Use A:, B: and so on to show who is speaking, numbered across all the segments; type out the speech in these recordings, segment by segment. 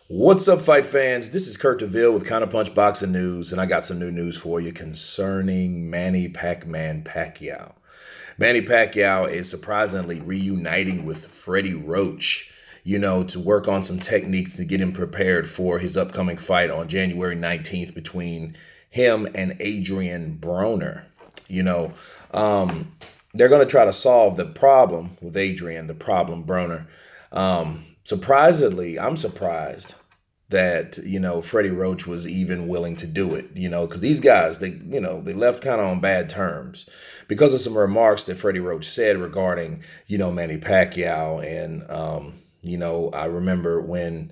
A: What's up, fight fans? This is Kurt DeVille with Counterpunch Boxing News, and I got some new news for you concerning Manny Pac-Man Pacquiao. Manny Pacquiao is surprisingly reuniting with Freddie Roach, to work on some techniques to get him prepared for his upcoming fight on January 19th between him and Adrian Broner. You know, they're going to try to solve the problem with Adrian, the problem Broner. Surprisingly, I'm surprised that, Freddie Roach was even willing to do it, because these guys, they left kind of on bad terms because of some remarks that Freddie Roach said regarding, Manny Pacquiao. And, I remember when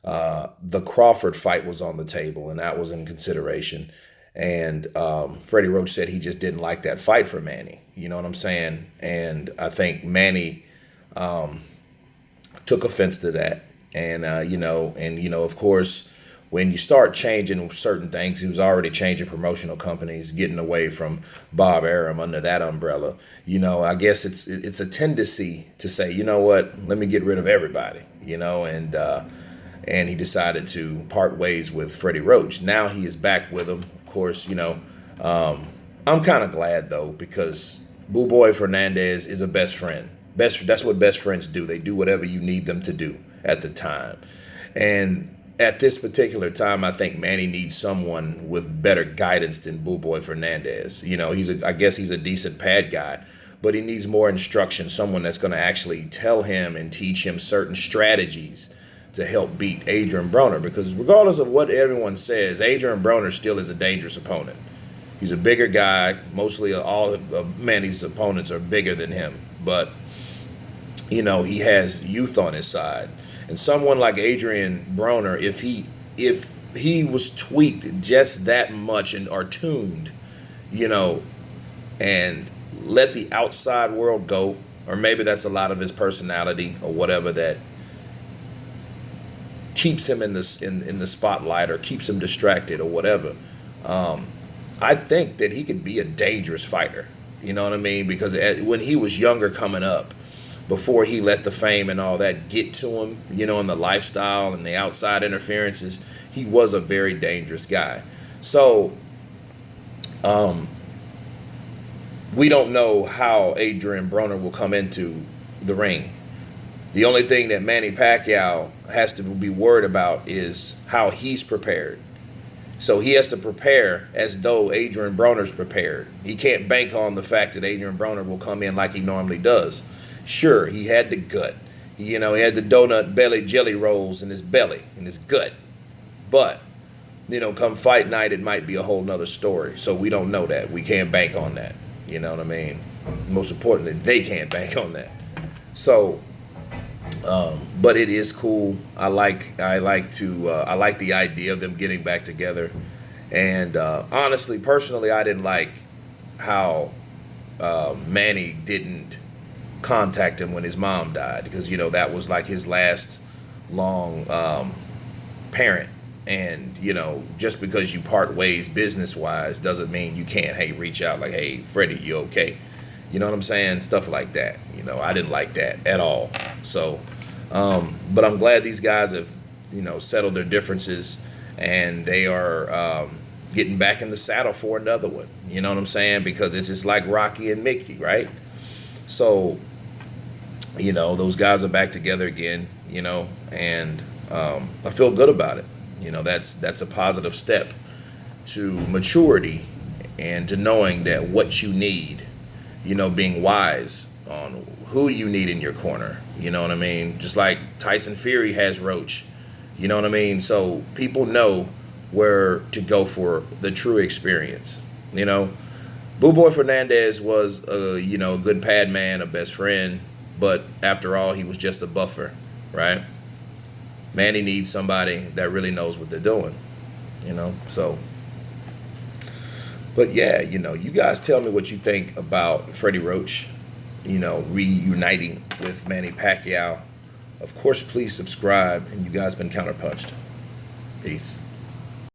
A: the Crawford fight was on the table and that was in consideration. And Freddie Roach said he just didn't like that fight for Manny. You know what I'm saying? And I think Manny took offense to that. And, of course, when you start changing certain things, he was already changing promotional companies, getting away from Bob Arum under that umbrella. I guess it's a tendency to say, you know what, let me get rid of everybody, and he decided to part ways with Freddie Roach. Now he is back with him. Of course, I'm kind of glad, though, because Boo Boy Fernandez is a best friend. That's what best friends do. They do whatever you need them to do at the time. And at this particular time, I think Manny needs someone with better guidance than Boo Boy Fernandez. I guess he's a decent pad guy, but he needs more instruction, someone that's going to actually tell him and teach him certain strategies to help beat Adrian Broner. Because regardless of what everyone says, Adrian Broner still is a dangerous opponent. He's a bigger guy. Mostly all of Manny's opponents are bigger than him. But, he has youth on his side. And someone like Adrian Broner, if he was tweaked just that much and are tuned, and let the outside world go, or maybe that's a lot of his personality or whatever that keeps him in the spotlight or keeps him distracted or whatever. I think that he could be a dangerous fighter. You know what I mean? Because when he was younger coming up, before he let the fame and all that get to him, and the lifestyle and the outside interferences, he was a very dangerous guy. So, we don't know how Adrian Broner will come into the ring. The only thing that Manny Pacquiao has to be worried about is how he's prepared. So he has to prepare as though Adrian Broner's prepared. He can't bank on the fact that Adrian Broner will come in like he normally does. Sure, he had the gut. He had the donut belly jelly rolls in his belly, in his gut. But, come fight night, it might be a whole nother story. So we don't know that. We can't bank on that. You know what I mean? Most importantly, they can't bank on that. So, but it is cool. I like the idea of them getting back together. And honestly, personally, I didn't like how Manny didn't contact him when his mom died, because that was like his last long parent. And just because you part ways business wise doesn't mean you can't reach out like, hey, Freddie, you okay? You know what I'm saying? Stuff like that. I didn't like that at all. So but I'm glad these guys have settled their differences, and they are getting back in the saddle for another one. You know what I'm saying? Because it's just like Rocky and Mickey, right? So those guys are back together again, and I feel good about it. That's a positive step to maturity and to knowing that what you need, being wise on who you need in your corner. You know what I mean? Just like Tyson Fury has Roach. You know what I mean? So people know where to go for the true experience. Boo Boy Fernandez was a good pad man, a best friend. But after all, he was just a buffer, right? Manny needs somebody that really knows what they're doing, so. But yeah, you guys tell me what you think about Freddie Roach, reuniting with Manny Pacquiao. Of course, please subscribe, and you guys been counterpunched. Peace.